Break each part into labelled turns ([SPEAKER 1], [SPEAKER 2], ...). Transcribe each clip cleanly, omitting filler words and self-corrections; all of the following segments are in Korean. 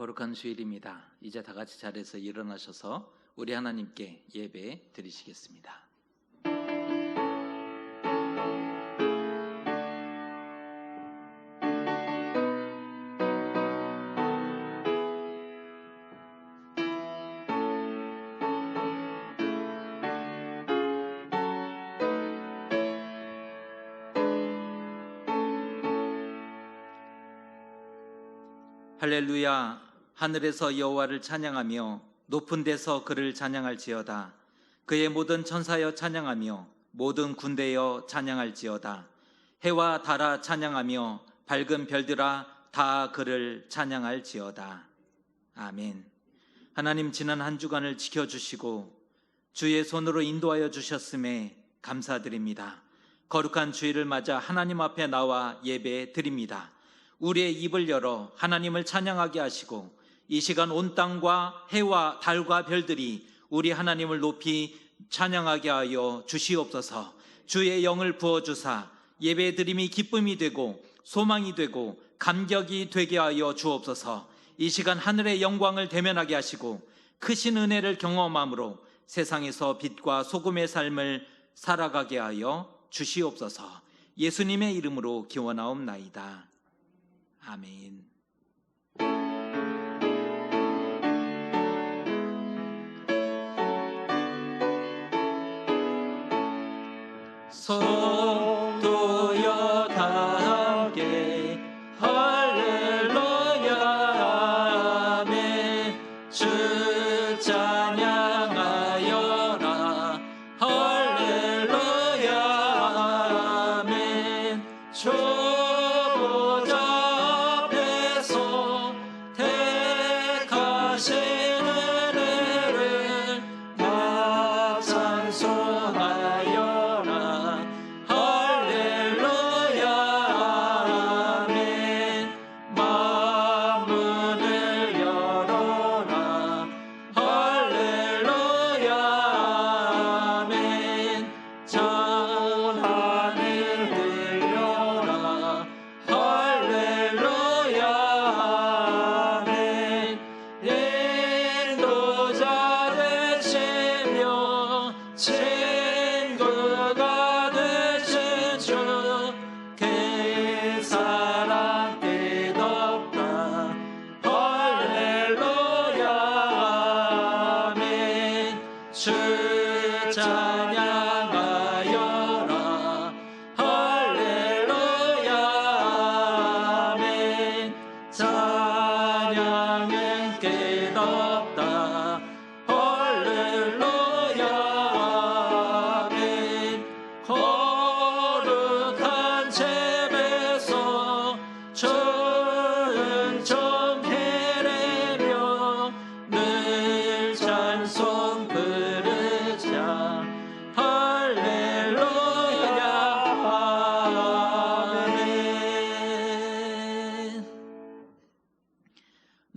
[SPEAKER 1] 거룩한 주일입니다. 이제 다 같이 자리에서 일어나셔서 우리 하나님께 예배 드리시겠습니다. 할렐루야. 하늘에서 여호와를 찬양하며 높은 데서 그를 찬양할지어다. 그의 모든 천사여 찬양하며 모든 군대여 찬양할지어다. 해와 달아 찬양하며 밝은 별들아 다 그를 찬양할지어다. 아멘. 하나님, 지난 한 주간을 지켜주시고 주의 손으로 인도하여 주셨음에 감사드립니다. 거룩한 주일을 맞아 하나님 앞에 나와 예배 드립니다. 우리의 입을 열어 하나님을 찬양하게 하시고 이 시간 온 땅과 해와 달과 별들이 우리 하나님을 높이 찬양하게 하여 주시옵소서. 주의 영을 부어주사 예배 드림이 기쁨이 되고 소망이 되고 감격이 되게 하여 주옵소서. 이 시간 하늘의 영광을 대면하게 하시고 크신 은혜를 경험함으로 세상에서 빛과 소금의 삶을 살아가게 하여 주시옵소서. 예수님의 이름으로 기원하옵나이다. 아멘. 성도여 다 함께 할렐루야 아멘. 주 찬양하여라 할렐루야 아멘. 주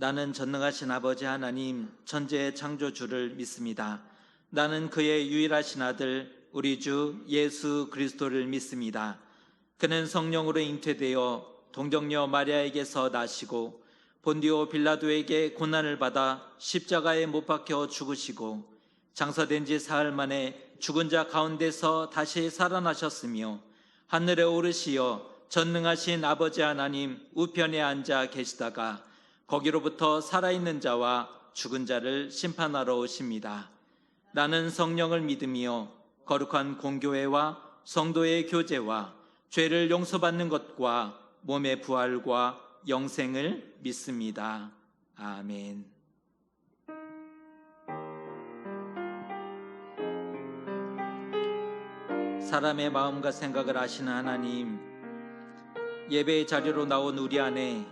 [SPEAKER 1] 나는 전능하신 아버지 하나님 천지의 창조주를 믿습니다. 나는 그의 유일하신 아들 우리 주 예수 그리스도를 믿습니다. 그는 성령으로 잉태되어 동정녀 마리아에게서 나시고 본디오 빌라도에게 고난을 받아 십자가에 못 박혀 죽으시고 장사된 지 사흘 만에 죽은 자 가운데서 다시 살아나셨으며 하늘에 오르시어 전능하신 아버지 하나님 우편에 앉아 계시다가 거기로부터 살아있는 자와 죽은 자를 심판하러 오십니다. 나는 성령을 믿으며 거룩한 공교회와 성도의 교제와 죄를 용서받는 것과 몸의 부활과 영생을 믿습니다. 아멘. 사람의 마음과 생각을 아시는 하나님, 예배의 자리로 나온 우리 안에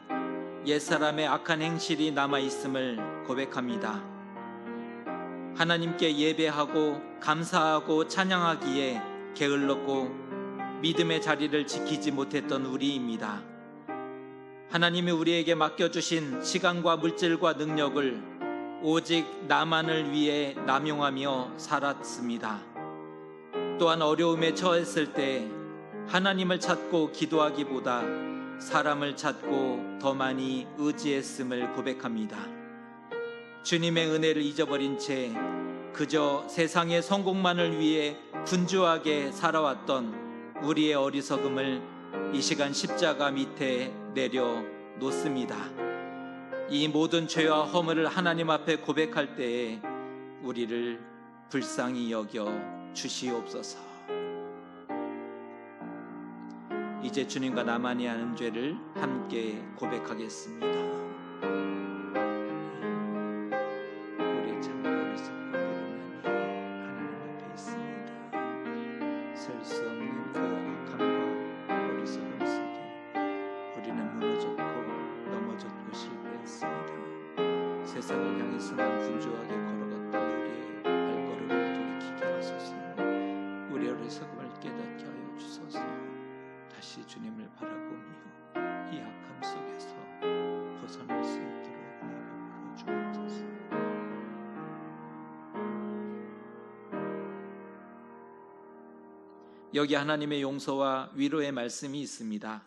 [SPEAKER 1] 옛사람의 악한 행실이 남아있음을 고백합니다. 하나님께 예배하고 감사하고 찬양하기에 게을렀고 믿음의 자리를 지키지 못했던 우리입니다. 하나님이 우리에게 맡겨주신 시간과 물질과 능력을 오직 나만을 위해 남용하며 살았습니다. 또한 어려움에 처했을 때 하나님을 찾고 기도하기보다 사람을 찾고 더 많이 의지했음을 고백합니다. 주님의 은혜를 잊어버린 채 그저 세상의 성공만을 위해 분주하게 살아왔던 우리의 어리석음을 이 시간 십자가 밑에 내려놓습니다. 이 모든 죄와 허물을 하나님 앞에 고백할 때에 우리를 불쌍히 여겨 주시옵소서. 이제 주님과 나만이 아는 죄를 함께 고백하겠습니다. 우리 참 어리석고 미련하니 하나님 앞에 있습니다. 셀 수 없는 그 악함과 어리석음 속에 우리는 무너졌고 넘어졌고 실패했습니다. 세상을 향해서만 분주하게 걸어갔던 우리의 발걸음을 돌이키게 하소서. 우리 어리석음을 깨닫게 하여 주소서. 다시 주님을 바라보며 이 악함 속에서 벗어날 수 있도록 은혜를 부어주옵소서. 여기 하나님의 용서와 위로의 말씀이 있습니다.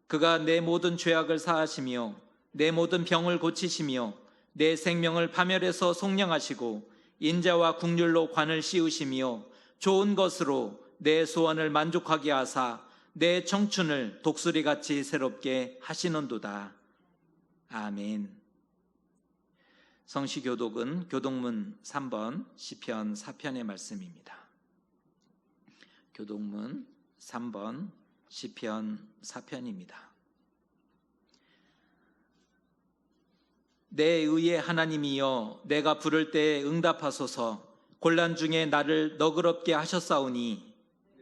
[SPEAKER 1] 그가 내 모든 죄악을 사하시며 내 모든 병을 고치시며 내 생명을 파멸해서 속량하시고 인자와 국률로 관을 씌우시며 좋은 것으로 내 소원을 만족하게 하사 내 청춘을 독수리같이 새롭게 하시는도다. 아멘. 성시교독은 교독문 3번 시편 4편의 말씀입니다. 교독문 3번 시편 4편입니다. 내 의의 하나님이여, 내가 부를 때에 응답하소서. 곤란 중에 나를 너그럽게 하셨사오니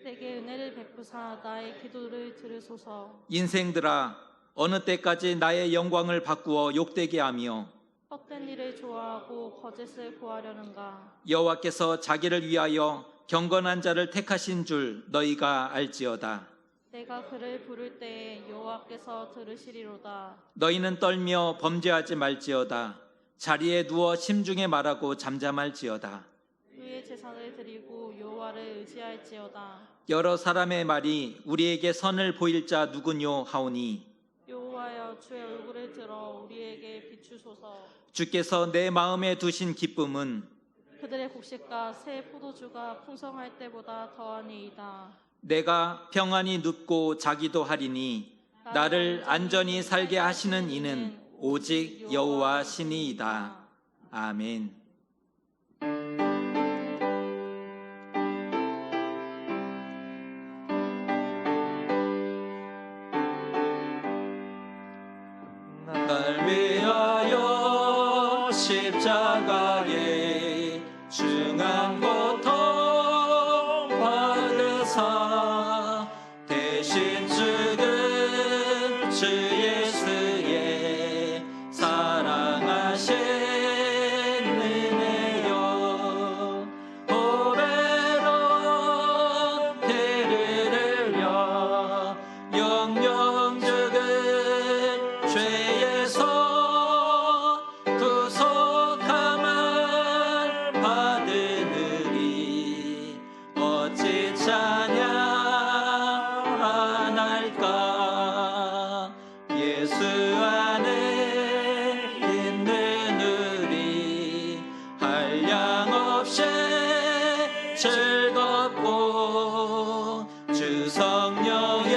[SPEAKER 2] 내게 은혜를 베푸사 나의 기도를 들으소서.
[SPEAKER 1] 인생들아, 어느 때까지 나의 영광을 바꾸어 욕되게 하며
[SPEAKER 2] 헛된 일을 좋아하고 거짓을 구하려는가.
[SPEAKER 1] 여호와께서 자기를 위하여 경건한 자를 택하신 줄 너희가 알지어다.
[SPEAKER 2] 내가 그를 부를 때에 여호와께서 들으시리로다.
[SPEAKER 1] 너희는 떨며 범죄하지 말지어다. 자리에 누워 심중에 말하고 잠잠할지어다.
[SPEAKER 2] 주의 제사를 드리고 여호와를 의지할지어다.
[SPEAKER 1] 여러 사람의 말이 우리에게 선을 보일 자 누구뇨 하오니
[SPEAKER 2] 여호와여, 주의 얼굴을 들어 우리에게 비추소서.
[SPEAKER 1] 주께서 내 마음에 두신 기쁨은
[SPEAKER 2] 그들의 곡식과 새 포도주가 풍성할 때보다 더하니이다.
[SPEAKER 1] 내가 평안히 눕고 자기도 하리니 나를 안전히 살게 하시는 이는 오직 여호와 신이이다. 아멘. 날 위하여 십자가에 중한 고통 받으사 대신 죽은 주 예수의 사랑하신 은혜여, 보배로운 피를 흘려 영영 죽은 죄에서 구속함을 받으리. 어찌 찬양할까. 예수 안에 있는 우리 한량없이 즐겁고 주 성령의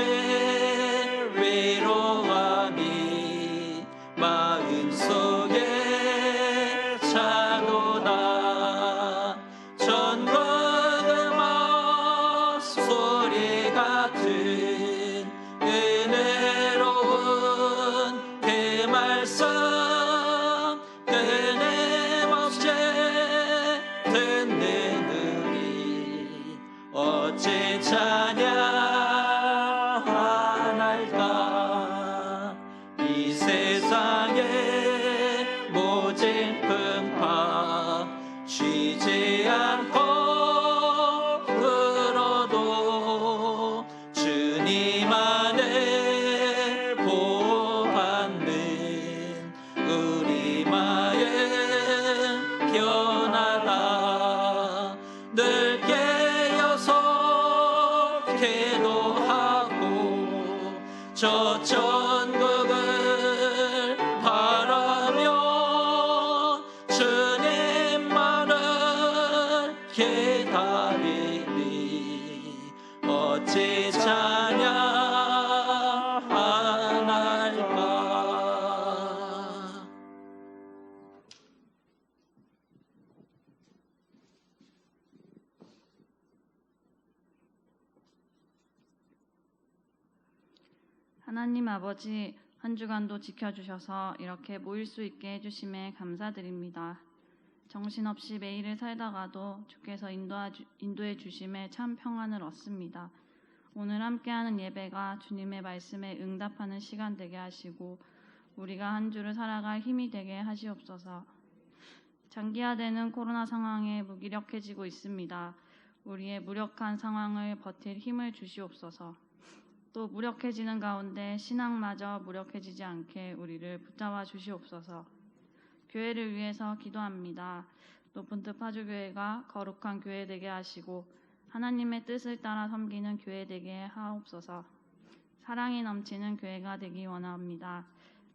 [SPEAKER 1] 위로함이 마음속에 차도다. 전과 음악 소리 같은 은혜로운 그 말씀 끊임없이 듣는 우리 어찌 찬양할까. 이 세상의 모진 풍파 쉬지 않고 불어도 주님 안에 보호받는 우리 마음 변하다. 늘 깨어서 기도하고 저 천국을
[SPEAKER 2] 하나님 아버지, 한 주간도 지켜주셔서 이렇게 모일 수 있게 해주심에 감사드립니다. 정신없이 매일을 살다가도 주께서 인도해 주심에 참 평안을 얻습니다. 오늘 함께하는 예배가 주님의 말씀에 응답하는 시간 되게 하시고 우리가 한 주를 살아갈 힘이 되게 하시옵소서. 장기화되는 코로나 상황에 무기력해지고 있습니다. 우리의 무력한 상황을 버틸 힘을 주시옵소서. 또 무력해지는 가운데 신앙마저 무력해지지 않게 우리를 붙잡아 주시옵소서. 교회를 위해서 기도합니다. 높은 뜻 파주교회가 거룩한 교회 되게 하시고 하나님의 뜻을 따라 섬기는 교회 되게 하옵소서. 사랑이 넘치는 교회가 되기 원합니다.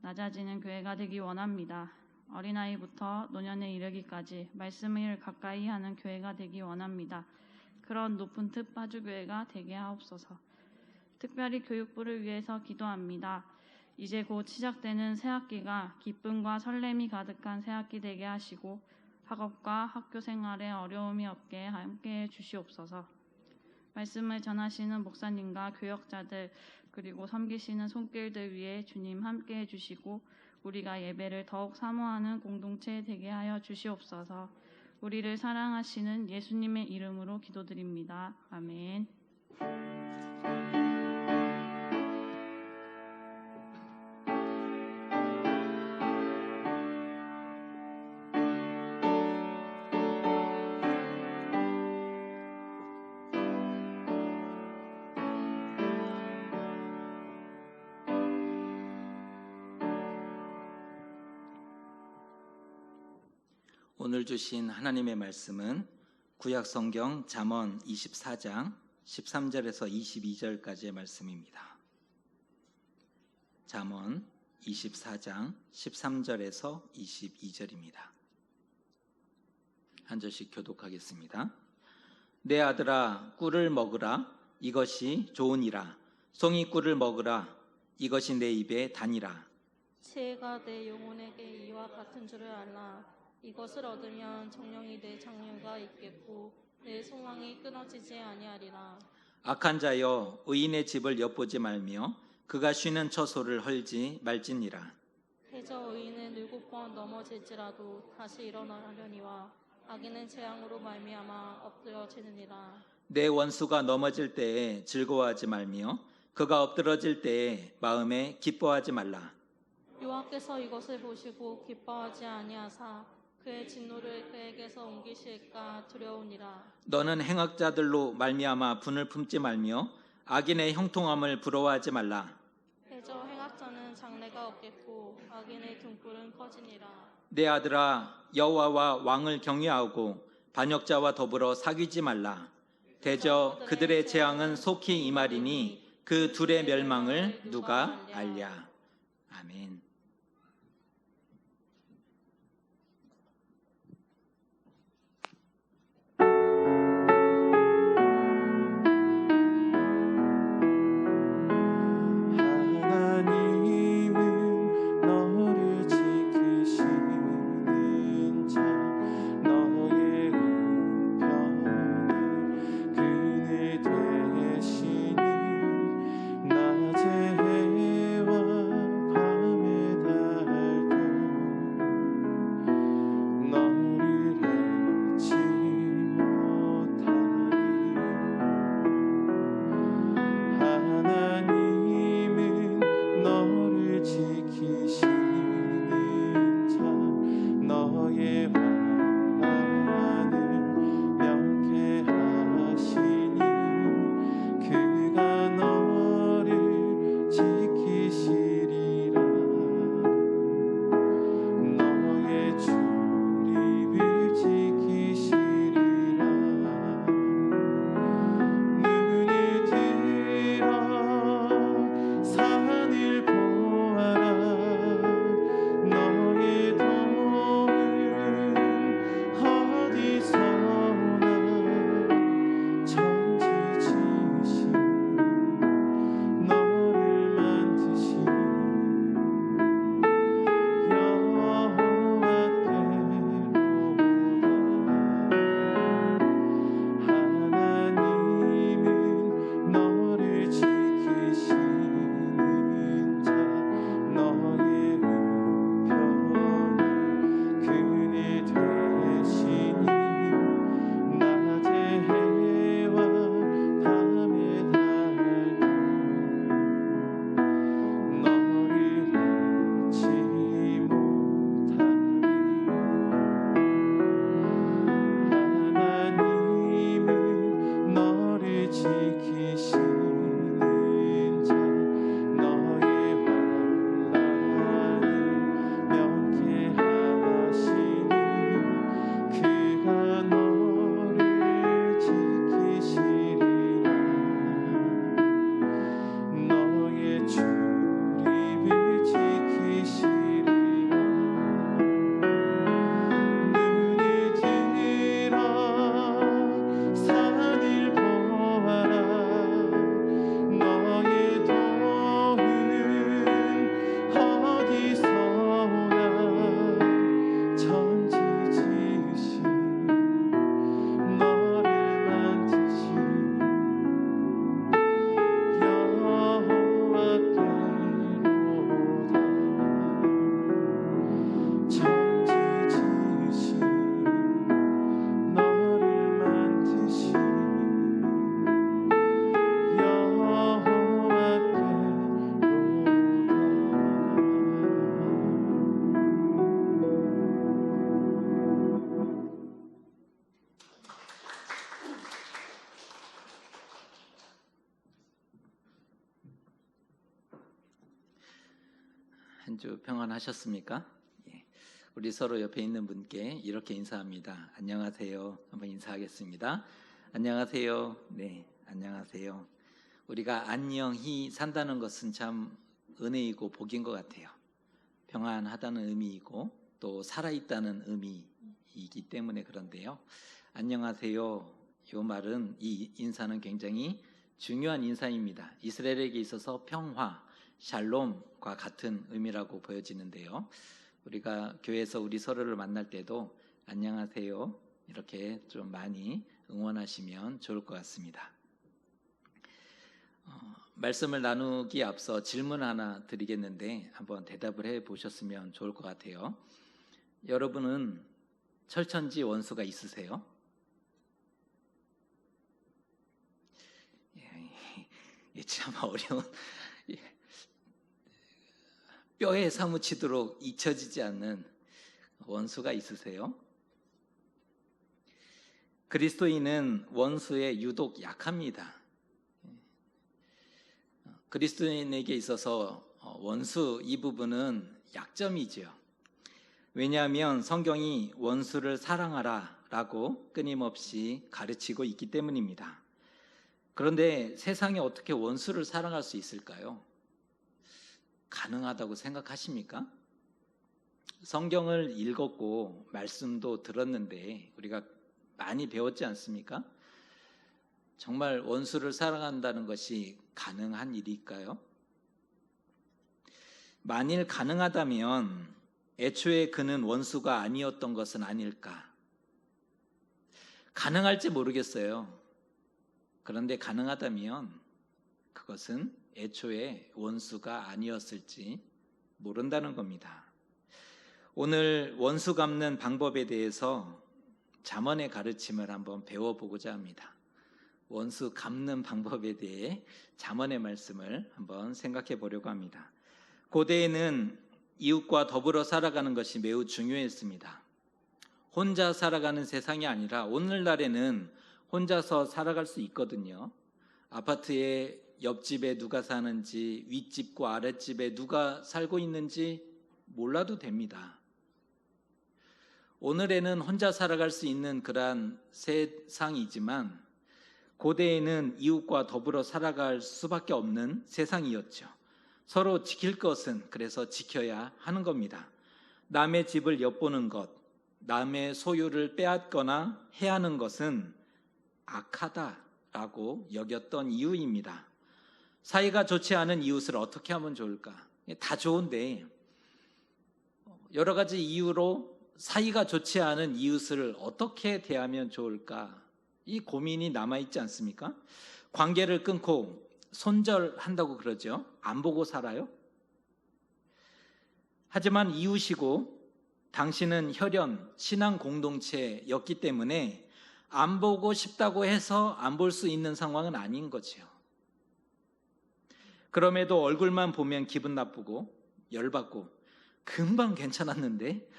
[SPEAKER 2] 낮아지는 교회가 되기 원합니다. 어린아이부터 노년에 이르기까지 말씀을 가까이 하는 교회가 되기 원합니다. 그런 높은 뜻 파주교회가 되게 하옵소서. 특별히 교육부를 위해서 기도합니다. 이제 곧 시작되는 새학기가 기쁨과 설렘이 가득한 새학기 되게 하시고 학업과 학교 생활에 어려움이 없게 함께해 주시옵소서. 말씀을 전하시는 목사님과 교역자들 그리고 섬기시는 손길들 위해 주님 함께해 주시고 우리가 예배를 더욱 사모하는 공동체 되게 하여 주시옵소서. 우리를 사랑하시는 예수님의 이름으로 기도드립니다. 아멘.
[SPEAKER 1] 오늘 주신 하나님의 말씀은 구약성경 잠언 24장 13절에서 22절까지의 말씀입니다. 잠언 24장 13절에서 22절입니다. 한 절씩 교독하겠습니다. 내 아들아 꿀을 먹으라. 이것이 좋으니라. 송이 꿀을 먹으라. 이것이 내 입에 다니라.
[SPEAKER 2] 지혜가 내 영혼에게 이와 같은 줄을 알라. 이것을 얻으면 정령이 내 장류가 있겠고 내 소망이 끊어지지 아니하리라.
[SPEAKER 1] 악한 자여 의인의 집을 엿보지 말며 그가 쉬는 처소를 헐지 말지니라.
[SPEAKER 2] 해저 의인은 7번 넘어질지라도 다시 일어나려니와 악인은 재앙으로 말미암아 엎드려지느니라.
[SPEAKER 1] 내 원수가 넘어질 때에 즐거워하지 말며 그가 엎드러질 때에 마음에 기뻐하지 말라.
[SPEAKER 2] 여호와께서 이것을 보시고 기뻐하지 아니하사 그의 진노를 그에게서 옮기실까 두려우니라.
[SPEAKER 1] 너는 행악자들로 말미암아 분을 품지 말며 악인의 형통함을 부러워하지 말라.
[SPEAKER 2] 해저 행악자는 장래가 없겠고 악인의 등불은 커지니라.
[SPEAKER 1] 내 아들아 여호와와 왕을 경외하고 반역자와 더불어 사귀지 말라. 대저 그들의 재앙은 속히 임하리니 그 둘의 멸망을 누가 알랴. 아멘.
[SPEAKER 3] 낮의 해와 밤의
[SPEAKER 1] 한 주 평안하셨습니까? 예. 우리 서로 옆에 있는 분께 이렇게 인사합니다. 안녕하세요. 한번 인사하겠습니다. 안녕하세요. 네, 안녕하세요. 우리가 안녕히 산다는 것은 참 은혜이고 복인 것 같아요. 평안하다는 의미이고 또 살아있다는 의미이기 때문에 그런데요. 안녕하세요. 이 말은, 이 인사는 굉장히 중요한 인사입니다. 이스라엘에게 있어서 평화, 샬롬과 같은 의미라고 보여지는데요. 우리가 교회에서 우리 서로를 만날 때도 안녕하세요 이렇게 좀 많이 응원하시면 좋을 것 같습니다. 말씀을 나누기 앞서 질문 하나 드리겠는데 한번 대답을 해 보셨으면 좋을 것 같아요. 여러분은 철천지 원수가 있으세요? 참 어려운, 뼈에 사무치도록 잊혀지지 않는 원수가 있으세요? 그리스도인은 원수에 유독 약합니다. 그리스도인에게 있어서 원수 이 부분은 약점이지요. 왜냐하면 성경이 원수를 사랑하라 라고 끊임없이 가르치고 있기 때문입니다. 그런데 세상에 어떻게 원수를 사랑할 수 있을까요? 가능하다고 생각하십니까? 성경을 읽었고 말씀도 들었는데 우리가 많이 배웠지 않습니까? 정말 원수를 사랑한다는 것이 가능한 일일까요? 만일 가능하다면 애초에 그는 원수가 아니었던 것은 아닐까? 가능할지 모르겠어요. 그런데 가능하다면 그것은 애초에 원수가 아니었을지 모른다는 겁니다. 오늘 원수 갚는 방법에 대해서 잠언의 가르침을 한번 배워보고자 합니다. 원수 갚는 방법에 대해 잠언의 말씀을 한번 생각해 보려고 합니다. 고대에는 이웃과 더불어 살아가는 것이 매우 중요했습니다. 혼자 살아가는 세상이 아니라 오늘날에는 혼자서 살아갈 수 있거든요. 아파트에 옆집에 누가 사는지, 윗집과 아랫집에 누가 살고 있는지 몰라도 됩니다. 오늘에는 혼자 살아갈 수 있는 그러한 세상이지만 고대에는 이웃과 더불어 살아갈 수밖에 없는 세상이었죠. 서로 지킬 것은 그래서 지켜야 하는 겁니다. 남의 집을 엿보는 것, 남의 소유를 빼앗거나 해하는 것은 악하다라고 여겼던 이유입니다. 사이가 좋지 않은 이웃을 어떻게 하면 좋을까? 다 좋은데 여러 가지 이유로 사이가 좋지 않은 이웃을 어떻게 대하면 좋을까? 이 고민이 남아있지 않습니까? 관계를 끊고 손절한다고 그러죠. 안 보고 살아요? 하지만 이웃이고 당신은 혈연, 신앙 공동체였기 때문에 안 보고 싶다고 해서 안 볼 수 있는 상황은 아닌 거죠. 그럼에도 얼굴만 보면 기분 나쁘고 열받고 금방 괜찮았는데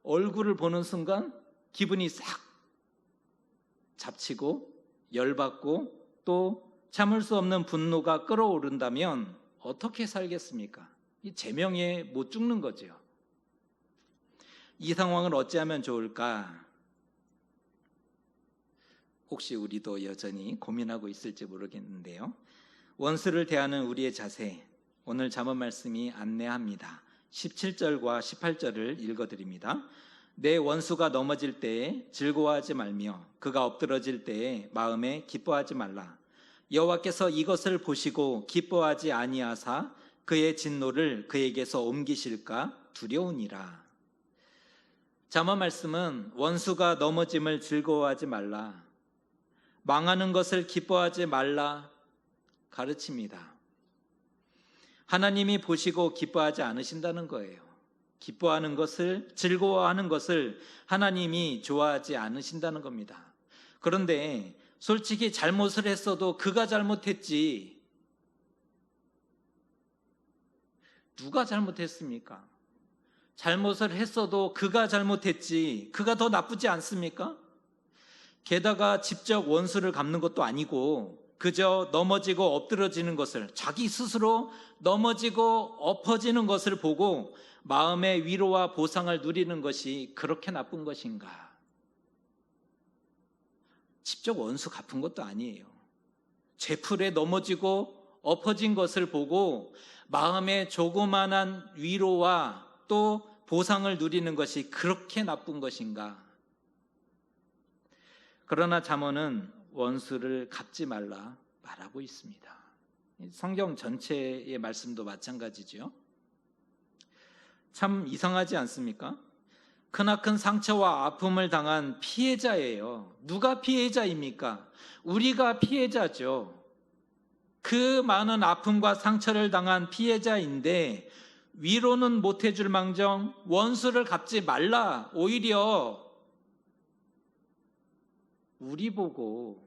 [SPEAKER 1] 얼굴을 보는 순간 기분이 싹 잡치고 열받고 또 참을 수 없는 분노가 끓어오른다면 어떻게 살겠습니까? 이 제명에 못 죽는 거죠. 이 상황을 어찌하면 좋을까? 혹시 우리도 여전히 고민하고 있을지 모르겠는데요. 원수를 대하는 우리의 자세, 오늘 잠언 말씀이 안내합니다. 17절과 18절을 읽어드립니다. 내 원수가 넘어질 때에 즐거워하지 말며 그가 엎드러질 때에 마음에 기뻐하지 말라. 여호와께서 이것을 보시고 기뻐하지 아니하사 그의 진노를 그에게서 옮기실까 두려우니라. 잠언 말씀은 원수가 넘어짐을 즐거워하지 말라, 망하는 것을 기뻐하지 말라 가르칩니다. 하나님이 보시고 기뻐하지 않으신다는 거예요. 기뻐하는 것을, 즐거워하는 것을 하나님이 좋아하지 않으신다는 겁니다. 그런데 솔직히 잘못을 했어도 그가 잘못했지, 누가 잘못했습니까? 잘못을 했어도 그가 잘못했지, 그가 더 나쁘지 않습니까? 게다가 직접 원수를 갚는 것도 아니고 그저 넘어지고 엎드러지는 것을, 자기 스스로 넘어지고 엎어지는 것을 보고 마음의 위로와 보상을 누리는 것이 그렇게 나쁜 것인가? 직접 원수 갚은 것도 아니에요. 죄풀에 넘어지고 엎어진 것을 보고 마음의 조그만한 위로와 또 보상을 누리는 것이 그렇게 나쁜 것인가? 그러나 잠언은 원수를 갚지 말라 말하고 있습니다. 성경 전체의 말씀도 마찬가지죠. 참 이상하지 않습니까? 크나큰 상처와 아픔을 당한 피해자예요. 누가 피해자입니까? 우리가 피해자죠. 그 많은 아픔과 상처를 당한 피해자인데 위로는 못해줄 망정 원수를 갚지 말라, 오히려 우리 보고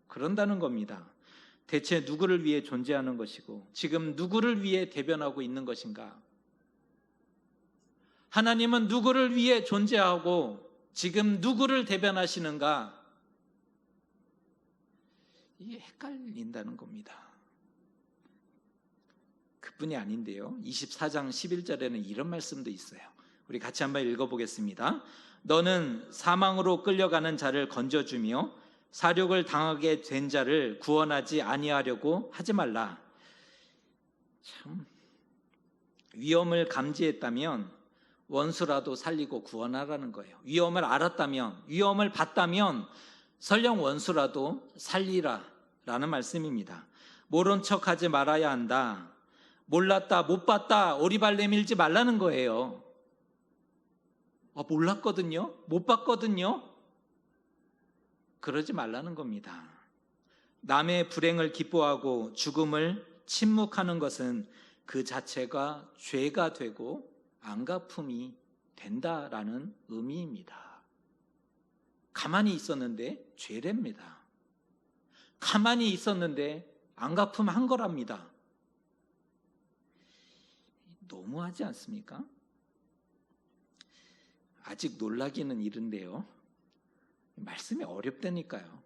[SPEAKER 1] 그런다는 겁니다. 대체 누구를 위해 존재하는 것이고 지금 누구를 위해 대변하고 있는 것인가? 하나님은 누구를 위해 존재하고 지금 누구를 대변하시는가? 이게 헷갈린다는 겁니다. 그뿐이 아닌데요. 24장 11절에는 이런 말씀도 있어요. 우리 같이 한번 읽어보겠습니다. 너는 사망으로 끌려가는 자를 건져주며 사륙을 당하게 된 자를 구원하지 아니하려고 하지 말라. 참, 위험을 감지했다면 원수라도 살리고 구원하라는 거예요. 위험을 알았다면, 위험을 봤다면 설령 원수라도 살리라 라는 말씀입니다. 모른 척하지 말아야 한다. 몰랐다, 못 봤다, 오리발 내밀지 말라는 거예요. 몰랐거든요, 못 봤거든요, 그러지 말라는 겁니다. 남의 불행을 기뻐하고 죽음을 침묵하는 것은 그 자체가 죄가 되고 안갚음이 된다라는 의미입니다. 가만히 있었는데 죄랍니다. 가만히 있었는데 안갚음한 거랍니다. 너무하지 않습니까? 아직 놀라기는 이른데요. 말씀이 어렵다니까요.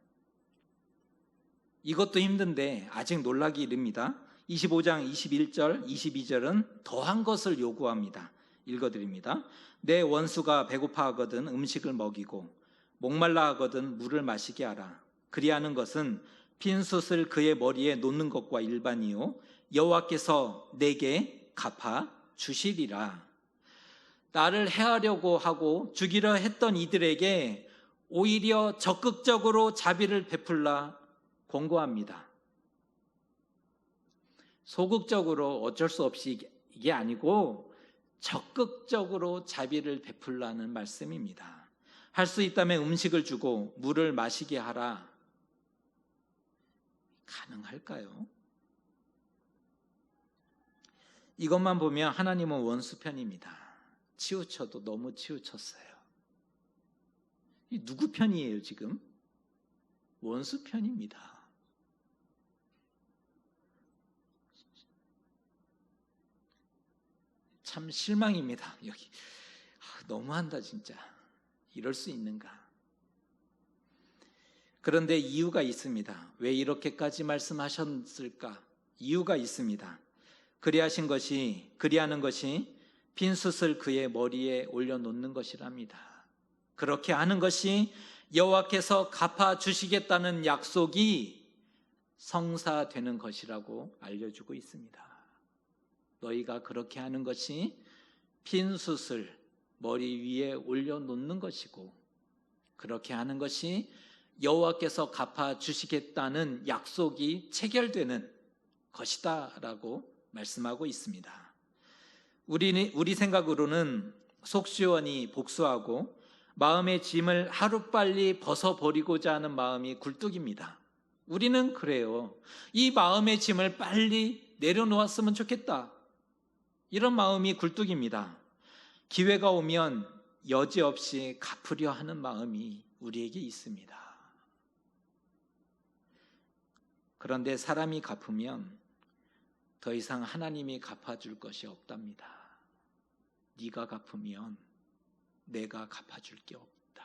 [SPEAKER 1] 이것도 힘든데 아직 놀라기 이릅니다. 25장 21절, 22절은 더한 것을 요구합니다. 읽어드립니다. 내 원수가 배고파하거든 음식을 먹이고 목말라 하거든 물을 마시게 하라. 그리하는 것은 핀 숯을 그의 머리에 놓는 것과 일반이요 여호와께서 내게 갚아 주시리라. 나를 해하려고 하고 죽이려 했던 이들에게 오히려 적극적으로 자비를 베풀라 권고합니다. 소극적으로 어쩔 수 없이 이게 아니고 적극적으로 자비를 베풀라는 말씀입니다. 할 수 있다면 음식을 주고 물을 마시게 하라. 가능할까요? 이것만 보면 하나님은 원수 편입니다. 치우쳐도 너무 치우쳤어요. 이 누구 편이에요 지금? 원수 편입니다. 참 실망입니다. 여기 너무한다 진짜. 이럴 수 있는가? 그런데 이유가 있습니다. 왜 이렇게까지 말씀하셨을까? 이유가 있습니다. 그리하는 것이 빈숯을 그의 머리에 올려놓는 것이랍니다. 그렇게 하는 것이 여호와께서 갚아주시겠다는 약속이 성사되는 것이라고 알려주고 있습니다. 너희가 그렇게 하는 것이 빈숯을 머리 위에 올려놓는 것이고 그렇게 하는 것이 여호와께서 갚아주시겠다는 약속이 체결되는 것이다 라고 말씀하고 있습니다. 우리 생각으로는 속시원히 복수하고 마음의 짐을 하루빨리 벗어버리고자 하는 마음이 굴뚝입니다. 우리는 그래요. 이 마음의 짐을 빨리 내려놓았으면 좋겠다. 이런 마음이 굴뚝입니다. 기회가 오면 여지없이 갚으려 하는 마음이 우리에게 있습니다. 그런데 사람이 갚으면 더 이상 하나님이 갚아줄 것이 없답니다. 네가 갚으면 내가 갚아줄 게 없다.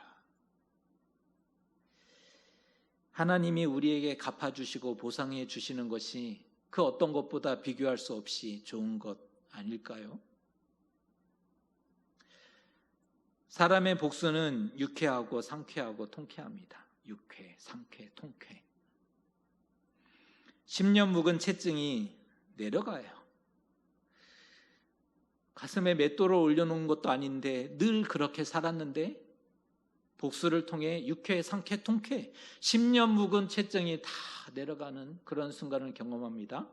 [SPEAKER 1] 하나님이 우리에게 갚아주시고 보상해 주시는 것이 그 어떤 것보다 비교할 수 없이 좋은 것 아닐까요? 사람의 복수는 유쾌하고 상쾌하고 통쾌합니다. 유쾌, 상쾌, 통쾌. 10년 묵은 채증이 내려가요. 가슴에 맷돌을 올려놓은 것도 아닌데 늘 그렇게 살았는데 복수를 통해 유쾌, 상쾌, 통쾌 10년 묵은 채증이 다 내려가는 그런 순간을 경험합니다.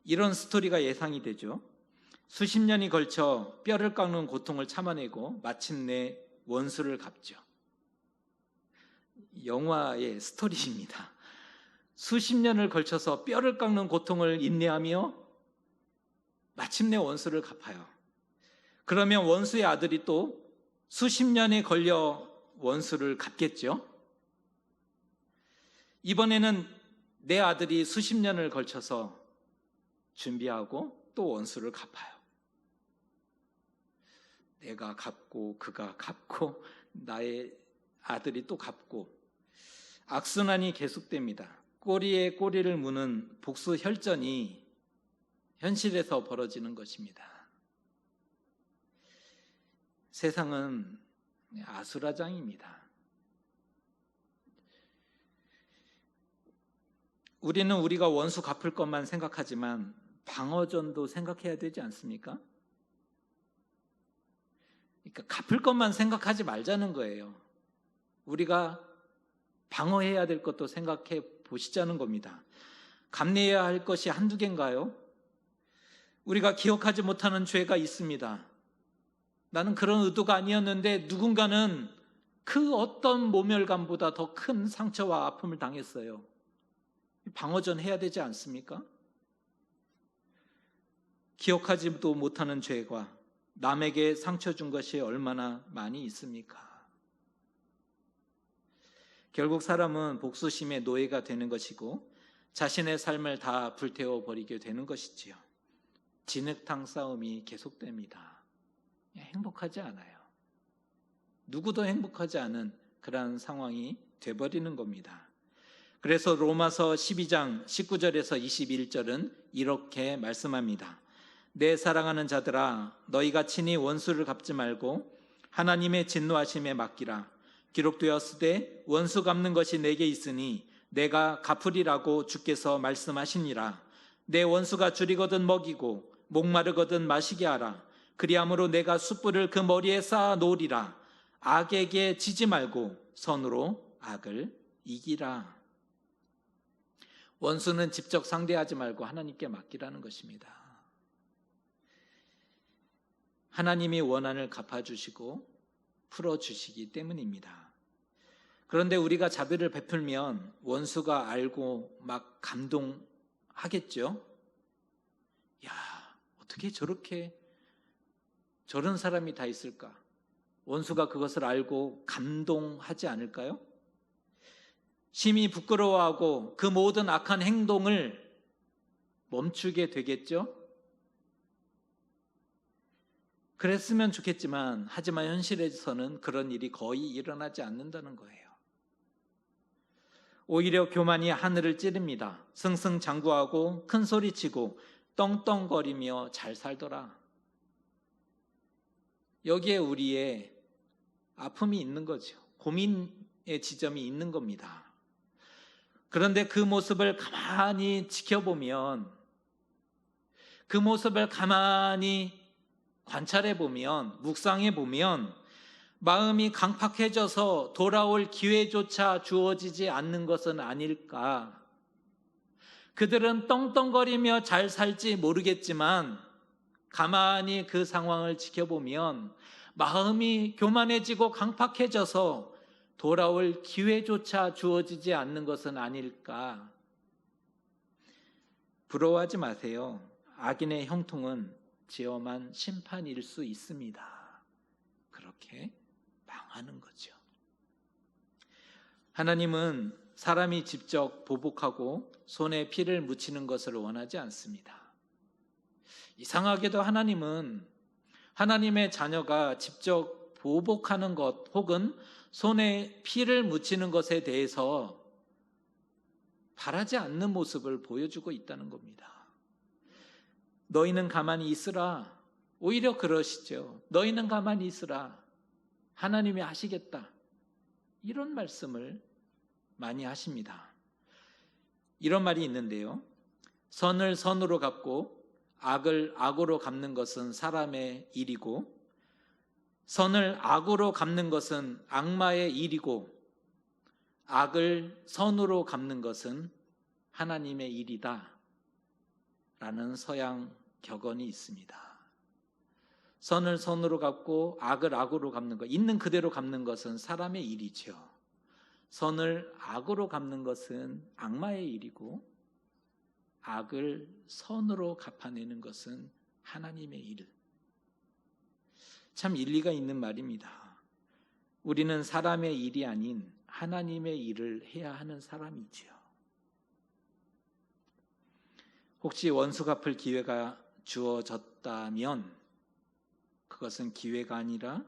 [SPEAKER 1] 이런 스토리가 예상이 되죠. 수십 년이 걸쳐 뼈를 깎는 고통을 참아내고 마침내 원수를 갚죠. 영화의 스토리입니다. 수십 년을 걸쳐서 뼈를 깎는 고통을 인내하며 마침내 원수를 갚아요. 그러면 원수의 아들이 또 수십 년에 걸려 원수를 갚겠죠. 이번에는 내 아들이 수십 년을 걸쳐서 준비하고 또 원수를 갚아요. 내가 갚고 그가 갚고 나의 아들이 또 갚고 악순환이 계속됩니다. 꼬리에 꼬리를 무는 복수 혈전이 현실에서 벌어지는 것입니다. 세상은 아수라장입니다. 우리는 우리가 원수 갚을 것만 생각하지만 방어전도 생각해야 되지 않습니까? 그러니까 갚을 것만 생각하지 말자는 거예요. 우리가 방어해야 될 것도 생각해 보시자는 겁니다. 감내해야 할 것이 한두 개인가요? 우리가 기억하지 못하는 죄가 있습니다. 나는 그런 의도가 아니었는데 누군가는 그 어떤 모멸감보다 더 큰 상처와 아픔을 당했어요. 방어전 해야 되지 않습니까? 기억하지도 못하는 죄가 남에게 상처 준 것이 얼마나 많이 있습니까? 결국 사람은 복수심의 노예가 되는 것이고 자신의 삶을 다 불태워 버리게 되는 것이지요. 진흙탕 싸움이 계속됩니다. 행복하지 않아요. 누구도 행복하지 않은 그런 상황이 돼버리는 겁니다. 그래서 로마서 12장 19절에서 21절은 이렇게 말씀합니다. 내 사랑하는 자들아 너희가 친히 원수를 갚지 말고 하나님의 진노하심에 맡기라. 기록되었으되 원수 갚는 것이 내게 있으니 내가 갚으리라고 주께서 말씀하시니라. 내 원수가 줄이거든 먹이고 목마르거든 마시게 하라. 그리함으로 내가 숯불을 그 머리에 쌓아 놓으리라. 악에게 지지 말고 선으로 악을 이기라. 원수는 직접 상대하지 말고 하나님께 맡기라는 것입니다. 하나님이 원한을 갚아주시고 풀어주시기 때문입니다. 그런데 우리가 자비를 베풀면 원수가 알고 막 감동하겠죠? 야, 어떻게 저런 사람이 다 있을까? 원수가 그것을 알고 감동하지 않을까요? 심히 부끄러워하고 그 모든 악한 행동을 멈추게 되겠죠? 그랬으면 좋겠지만 하지만 현실에서는 그런 일이 거의 일어나지 않는다는 거예요. 오히려 교만이 하늘을 찌릅니다. 승승장구하고 큰소리치고 떵떵거리며 잘 살더라. 여기에 우리의 아픔이 있는 거죠. 고민의 지점이 있는 겁니다. 그런데 그 모습을 가만히 지켜보면, 그 모습을 가만히 관찰해 보면, 묵상해 보면 마음이 강팍해져서 돌아올 기회조차 주어지지 않는 것은 아닐까. 그들은 떵떵거리며 잘 살지 모르겠지만 가만히 그 상황을 지켜보면 마음이 교만해지고 강팍해져서 돌아올 기회조차 주어지지 않는 것은 아닐까. 부러워하지 마세요. 악인의 형통은 지엄한 심판일 수 있습니다. 그렇게 망하는 거죠. 하나님은 사람이 직접 보복하고 손에 피를 묻히는 것을 원하지 않습니다. 이상하게도 하나님은 하나님의 자녀가 직접 보복하는 것 혹은 손에 피를 묻히는 것에 대해서 바라지 않는 모습을 보여주고 있다는 겁니다. 너희는 가만히 있으라. 오히려 그러시죠. 너희는 가만히 있으라. 하나님이 하시겠다. 이런 말씀을 많이 하십니다. 이런 말이 있는데요. 선을 선으로 갚고 악을 악으로 갚는 것은 사람의 일이고, 선을 악으로 갚는 것은 악마의 일이고, 악을 선으로 갚는 것은 하나님의 일이다 라는 서양 격언이 있습니다. 선을 선으로 갚고 악을 악으로 갚는 것, 있는 그대로 갚는 것은 사람의 일이죠. 선을 악으로 갚는 것은 악마의 일이고, 악을 선으로 갚아내는 것은 하나님의 일. 참 일리가 있는 말입니다. 우리는 사람의 일이 아닌 하나님의 일을 해야 하는 사람이지요. 혹시 원수 갚을 기회가 주어졌다면 그것은 기회가 아니라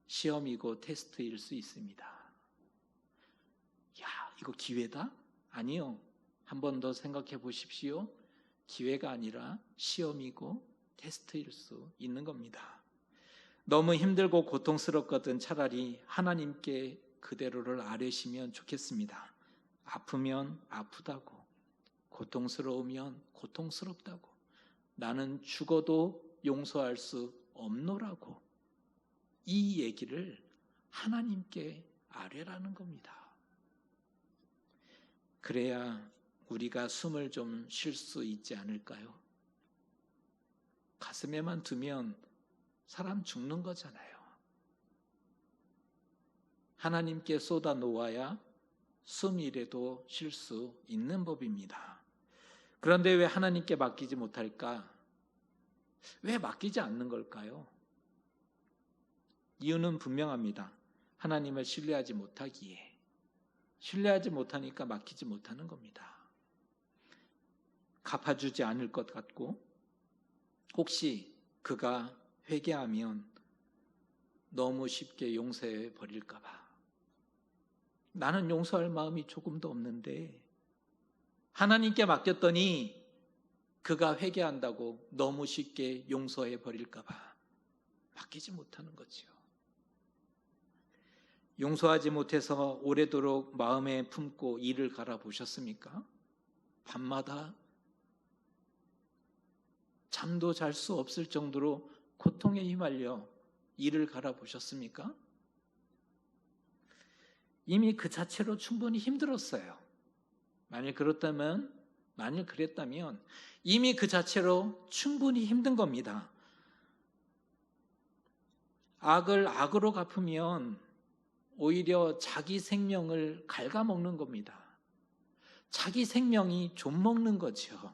[SPEAKER 1] 시험이고 테스트일 수 있습니다. 야, 이거 기회다? 아니요. 한 번 더 생각해 보십시오. 기회가 아니라 시험이고 테스트일 수 있는 겁니다. 너무 힘들고 고통스럽거든 차라리 하나님께 그대로를 아뢰시면 좋겠습니다. 아프면 아프다고, 고통스러우면 고통스럽다고, 나는 죽어도 용서할 수 없노라고, 이 얘기를 하나님께 아뢰라는 겁니다. 그래야 우리가 숨을 좀 쉴 수 있지 않을까요? 가슴에만 두면 사람 죽는 거잖아요. 하나님께 쏟아 놓아야 숨이라도 쉴 수 있는 법입니다. 그런데 왜 하나님께 맡기지 못할까? 왜 맡기지 않는 걸까요? 이유는 분명합니다. 하나님을 신뢰하지 못하기에. 신뢰하지 못하니까 맡기지 못하는 겁니다. 갚아주지 않을 것 같고, 혹시 그가 회개하면 너무 쉽게 용서해 버릴까 봐. 나는 용서할 마음이 조금도 없는데 하나님께 맡겼더니 그가 회개한다고 너무 쉽게 용서해 버릴까 봐 맡기지 못하는 거지요. 용서하지 못해서 오래도록 마음에 품고 이를 갈아보셨습니까? 밤마다 잠도 잘 수 없을 정도로 고통에 휘말려 이를 갈아보셨습니까? 이미 그 자체로 충분히 힘들었어요. 만일 그랬다면 이미 그 자체로 충분히 힘든 겁니다. 악을 악으로 갚으면 오히려 자기 생명을 갉아먹는 겁니다. 자기 생명이 좀먹는 거죠.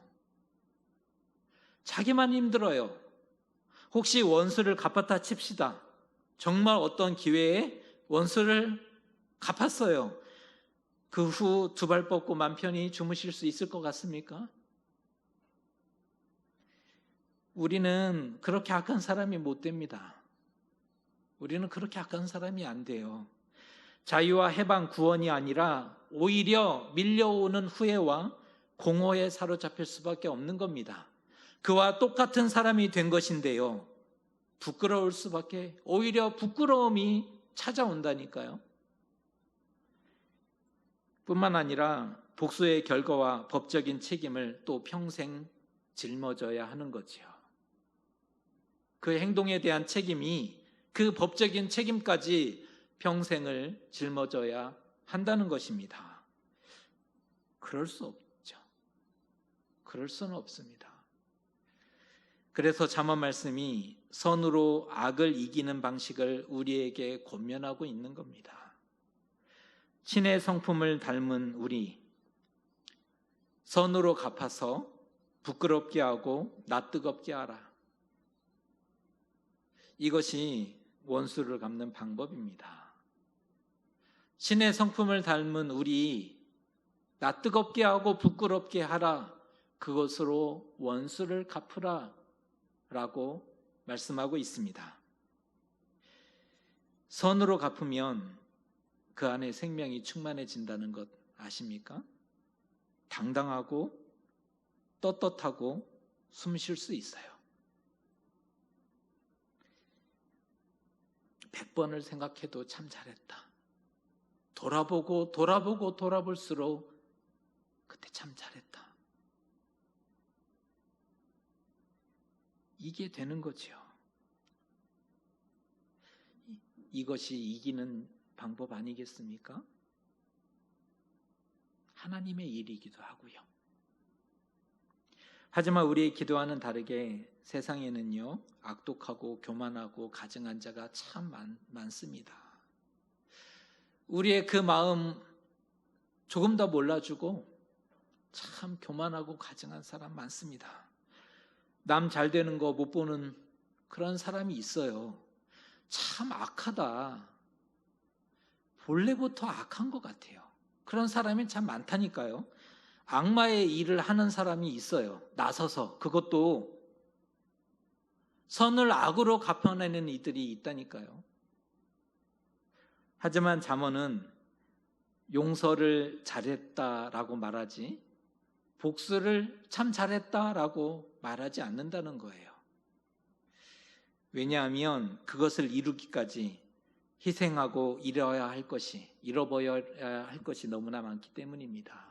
[SPEAKER 1] 자기만 힘들어요. 혹시 원수를 갚았다 칩시다. 정말 어떤 기회에 원수를 갚았어요. 그 후 두 발 뻗고 맘 편히 주무실 수 있을 것 같습니까? 우리는 그렇게 악한 사람이 못 됩니다. 우리는 그렇게 악한 사람이 안 돼요. 자유와 해방, 구원이 아니라 오히려 밀려오는 후회와 공허에 사로잡힐 수밖에 없는 겁니다. 그와 똑같은 사람이 된 것인데요. 부끄러울 수밖에, 오히려 부끄러움이 찾아온다니까요. 뿐만 아니라 복수의 결과와 법적인 책임을 또 평생 짊어져야 하는 거지요. 그 행동에 대한 책임이, 그 법적인 책임까지 평생을 짊어져야 한다는 것입니다. 그럴 수 없죠. 그럴 수는 없습니다. 그래서 잠언 말씀이 선으로 악을 이기는 방식을 우리에게 권면하고 있는 겁니다. 신의 성품을 닮은 우리, 선으로 갚아서 부끄럽게 하고 낯뜨겁게 하라. 이것이 원수를 갚는 방법입니다. 신의 성품을 닮은 우리, 낯뜨겁게 하고 부끄럽게 하라. 그것으로 원수를 갚으라 라고 말씀하고 있습니다. 선으로 갚으면 그 안에 생명이 충만해진다는 것 아십니까? 당당하고 떳떳하고 숨 쉴 수 있어요. 100번을 생각해도 참 잘했다. 돌아보고 돌아볼수록 그때 참 잘했다. 이게 되는 거죠. 이것이 이기는 방법 아니겠습니까? 하나님의 일이기도 하고요. 하지만 우리의 기도와는 다르게 세상에는요, 악독하고 교만하고 가증한 자가 참 많습니다. 우리의 그 마음 조금 더 몰라주고 참 교만하고 가증한 사람 많습니다. 남 잘 되는 거 못 보는 그런 사람이 있어요. 참 악하다. 본래부터 악한 것 같아요. 그런 사람이 참 많다니까요. 악마의 일을 하는 사람이 있어요. 나서서. 그것도 선을 악으로 갚아내는 이들이 있다니까요. 하지만 잠언은 용서를 잘했다라고 말하지 복수를 참 잘했다라고 말하지 않는다는 거예요. 왜냐하면 그것을 이루기까지 희생하고 잃어버려야 할 것이 너무나 많기 때문입니다.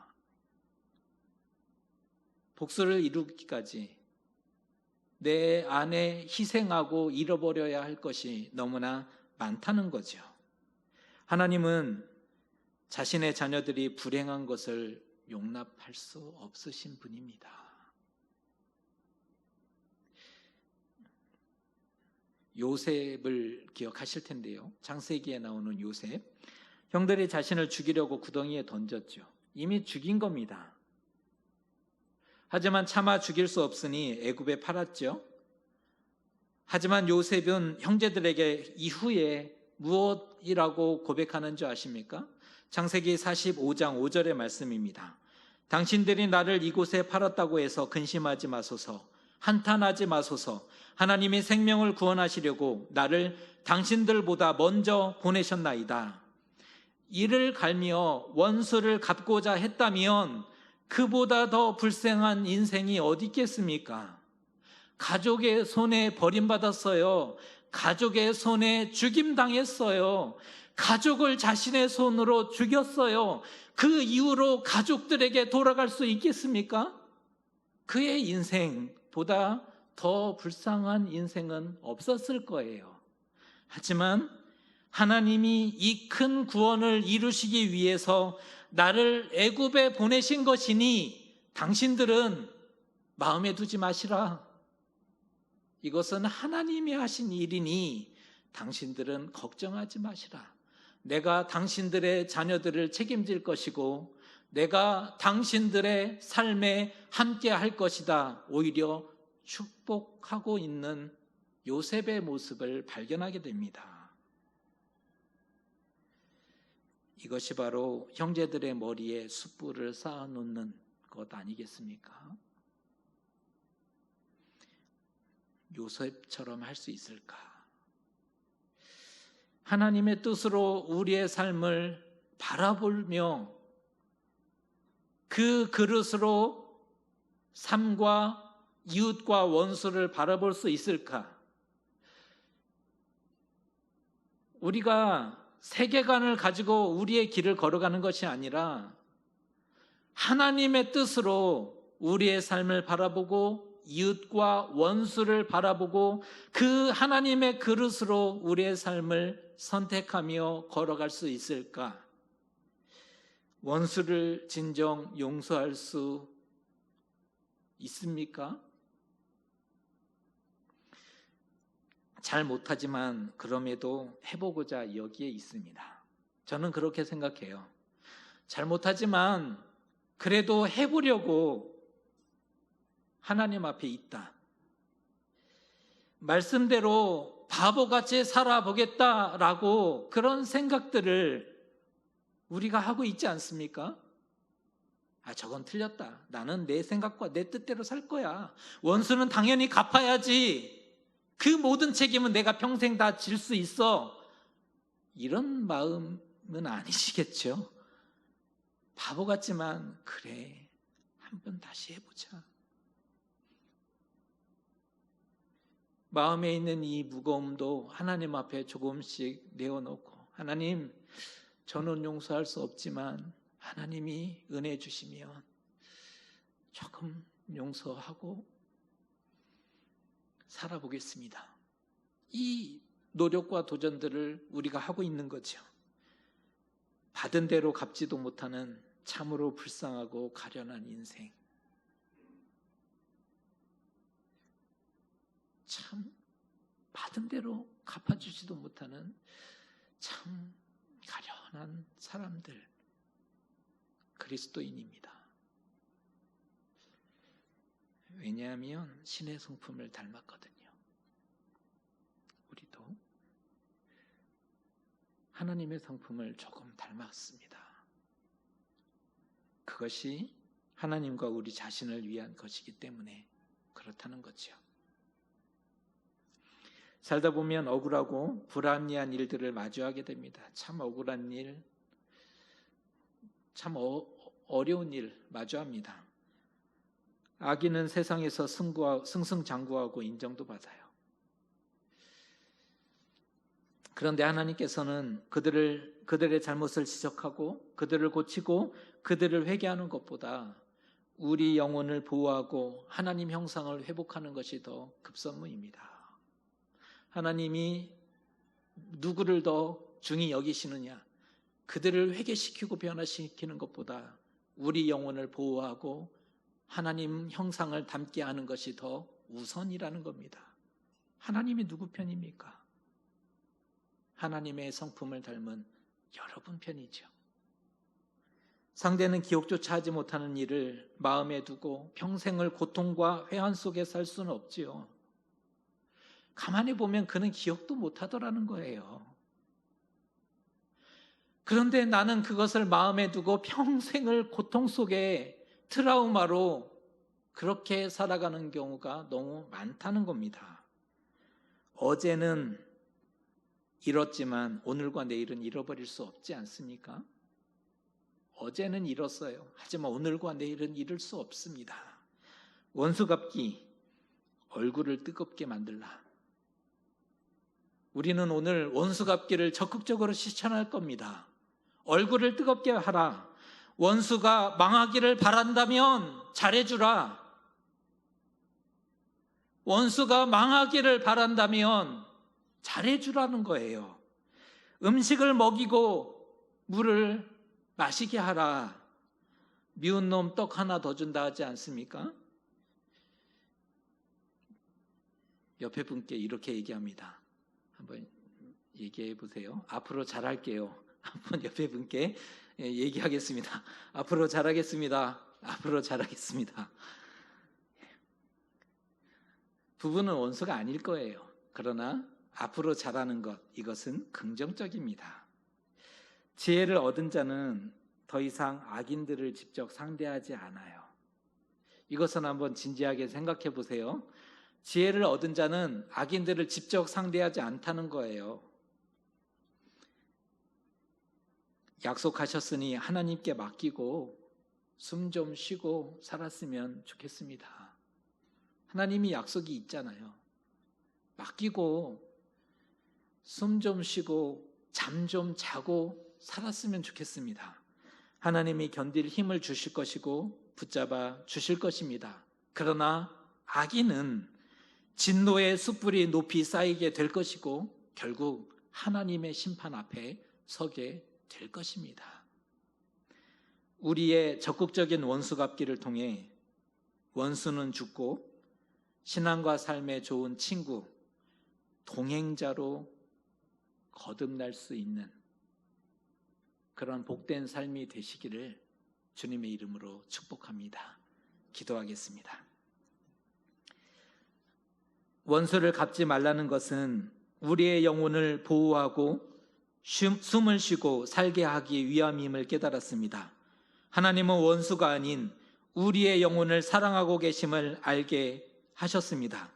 [SPEAKER 1] 복수를 이루기까지 내 안에 희생하고 잃어버려야 할 것이 너무나 많다는 거죠. 하나님은 자신의 자녀들이 불행한 것을 용납할 수 없으신 분입니다. 요셉을 기억하실 텐데요. 창세기에 나오는 요셉. 형들이 자신을 죽이려고 구덩이에 던졌죠. 이미 죽인 겁니다. 하지만 차마 죽일 수 없으니 애굽에 팔았죠. 하지만 요셉은 형제들에게 이후에 무엇이라고 고백하는 줄 아십니까? 창세기 45장 5절의 말씀입니다. 당신들이 나를 이곳에 팔았다고 해서 근심하지 마소서, 한탄하지 마소서. 하나님이 생명을 구원하시려고 나를 당신들보다 먼저 보내셨나이다. 이를 갈며 원수를 갚고자 했다면 그보다 더 불쌍한 인생이 어디 있겠습니까? 가족의 손에 버림받았어요. 가족의 손에 죽임당했어요. 가족을 자신의 손으로 죽였어요. 그 이후로 가족들에게 돌아갈 수 있겠습니까? 그의 인생보다 더 불쌍한 인생은 없었을 거예요. 하지만 하나님이 이 큰 구원을 이루시기 위해서 나를 애굽에 보내신 것이니 당신들은 마음에 두지 마시라. 이것은 하나님이 하신 일이니 당신들은 걱정하지 마시라. 내가 당신들의 자녀들을 책임질 것이고 내가 당신들의 삶에 함께 할 것이다. 오히려 축복하고 있는 요셉의 모습을 발견하게 됩니다. 이것이 바로 형제들의 머리에 숯불을 쌓아놓는 것 아니겠습니까? 요셉처럼 할 수 있을까? 하나님의 뜻으로 우리의 삶을 바라보며 그 그릇으로 삶과 이웃과 원수를 바라볼 수 있을까? 우리가 세계관을 가지고 우리의 길을 걸어가는 것이 아니라 하나님의 뜻으로 우리의 삶을 바라보고 이웃과 원수를 바라보고 그 하나님의 그릇으로 우리의 삶을 선택하며 걸어갈 수 있을까? 원수를 진정 용서할 수 있습니까? 잘 못하지만 그럼에도 해보고자 여기에 있습니다. 저는 그렇게 생각해요. 잘 못하지만 그래도 해보려고 하나님 앞에 있다. 말씀대로 바보같이 살아보겠다라고 그런 생각들을 우리가 하고 있지 않습니까? 저건 틀렸다. 나는 내 생각과 내 뜻대로 살 거야. 원수는 당연히 갚아야지. 그 모든 책임은 내가 평생 다 질 수 있어. 이런 마음은 아니시겠죠? 바보 같지만 그래.
[SPEAKER 3] 한번 다시 해보자. 마음에 있는 이 무거움도 하나님 앞에 조금씩 내어놓고, 하나님, 저는 용서할 수 없지만 하나님이 은혜 주시면 조금 용서하고 살아보겠습니다. 이 노력과 도전들을 우리가 하고 있는 거죠. 받은 대로 갚지도 못하는 참으로 불쌍하고 가련한 인생. 참 받은 대로 갚아주지도 못하는 참 가련한 사람들, 그리스도인입니다. 왜냐하면 신의 성품을 닮았거든요. 우리도 하나님의 성품을 조금 닮았습니다. 그것이 하나님과 우리 자신을 위한 것이기 때문에 그렇다는 거죠. 살다 보면 억울하고 불합리한 일들을 마주하게 됩니다. 참 억울한 일, 참 어려운 일 마주합니다. 악인은 세상에서 승승장구하고 인정도 받아요. 그런데 하나님께서는 그들의 잘못을 지적하고 그들을 고치고 그들을 회개하는 것보다 우리 영혼을 보호하고 하나님 형상을 회복하는 것이 더 급선무입니다. 하나님이 누구를 더 중히 여기시느냐? 그들을 회개시키고 변화시키는 것보다 우리 영혼을 보호하고 하나님 형상을 닮게 하는 것이 더 우선이라는 겁니다. 하나님이 누구 편입니까? 하나님의 성품을 닮은 여러분 편이죠. 상대는 기억조차 하지 못하는 일을 마음에 두고 평생을 고통과 회한 속에 살 수는 없지요. 가만히 보면 그는 기억도 못하더라는 거예요. 그런데 나는 그것을 마음에 두고 평생을 고통 속에 트라우마로 그렇게 살아가는 경우가 너무 많다는 겁니다. 어제는 잃었지만 오늘과 내일은 잃어버릴 수 없지 않습니까? 어제는 잃었어요. 하지만 오늘과 내일은 잃을 수 없습니다. 원수 갚기, 얼굴을 뜨겁게 만들라. 우리는 오늘 원수 갚기를 적극적으로 실천할 겁니다. 얼굴을 뜨겁게 하라. 원수가 망하기를 바란다면 잘해주라. 원수가 망하기를 바란다면 잘해주라는 거예요. 음식을 먹이고 물을 마시게 하라. 미운 놈 떡 하나 더 준다 하지 않습니까? 옆에 분께 이렇게 얘기합니다. 한번 얘기해 보세요. 앞으로 잘할게요. 한번 옆에 분께 얘기하겠습니다. 앞으로 잘하겠습니다. 앞으로 잘하겠습니다. 부부는 원수가 아닐 거예요. 그러나 앞으로 잘하는 것, 이것은 긍정적입니다. 지혜를 얻은 자는 더 이상 악인들을 직접 상대하지 않아요. 이것은 한번 진지하게 생각해 보세요. 지혜를 얻은 자는 악인들을 직접 상대하지 않다는 거예요. 약속하셨으니 하나님께 맡기고 숨 좀 쉬고 살았으면 좋겠습니다. 하나님이 약속이 있잖아요. 맡기고 숨 좀 쉬고 잠 좀 자고 살았으면 좋겠습니다. 하나님이 견딜 힘을 주실 것이고 붙잡아 주실 것입니다. 그러나 악인은 진노의 숯불이 높이 쌓이게 될 것이고 결국 하나님의 심판 앞에 서게 될 것입니다. 우리의 적극적인 원수 갚기를 통해 원수는 죽고 신앙과 삶에 좋은 친구, 동행자로 거듭날 수 있는 그런 복된 삶이 되시기를 주님의 이름으로 축복합니다. 기도하겠습니다. 원수를 갚지 말라는 것은 우리의 영혼을 보호하고 숨을 쉬고 살게 하기 위함임을 깨달았습니다. 하나님은 원수가 아닌 우리의 영혼을 사랑하고 계심을 알게 하셨습니다.